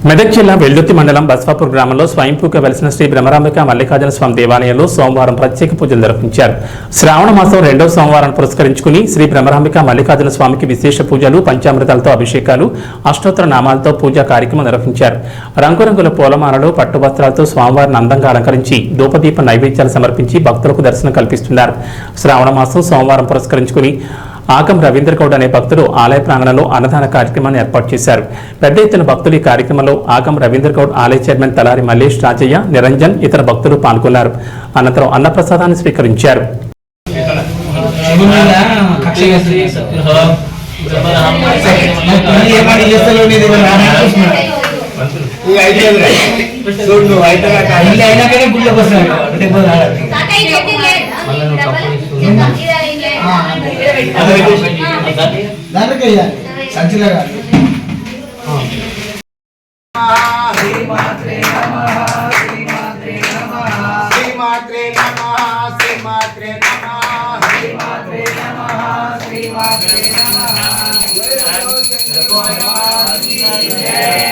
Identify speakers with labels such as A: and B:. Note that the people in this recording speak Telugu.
A: మెదక్ జిల్లా వెల్లుత్తి మండలం బస్వాపూర్ గ్రామంలో స్వయంపూగా వెలిసిన శ్రీ బ్రహ్మరాంబిక మల్లికార్జున స్వామి దేవాలయంలో సోమవారం ప్రత్యేక పూజలు నిర్వహించారు. శ్రావణ మాసం 2వ సోమవారాన్ని పురస్కరించుకుని శ్రీ బ్రహ్మరాంబిక మల్లికార్జున స్వామికి విశేష పూజలు, పంచామృతాలతో అభిషేకాలు, అష్టోత్తర నామాలతో పూజా కార్యక్రమం నిర్వహించారు. రంగురంగుల పూలమాలలు, పట్టు వస్త్రాలతో స్వామివారిని అందంగా అలంకరించి ధూపదీప నైవేద్యాలు సమర్పించి భక్తులకు దర్శనం కల్పిస్తున్నారు. శ్రావణ మాసం సోమవారం పురస్కరించుకుని ఆగం రవీంద్ర గౌడ్ అనే భక్తుడు ఆలయ ప్రాంగణంలో అన్నదాన కార్యక్రమాన్ని ఏర్పాటు చేశారు. పెద్ద ఎత్తున భక్తులు ఈ కార్యక్రమంలో ఆగం రవీంద్ర గౌడ్ ఆలయ చైర్మన్ తలారి మల్లేష్, రాజయ్య, నిరంజన్, ఇతర భక్తులు పాల్గొన్నారు. అనంతరం అన్నప్రసాదాన్ని స్వీకరించారు.
B: Jai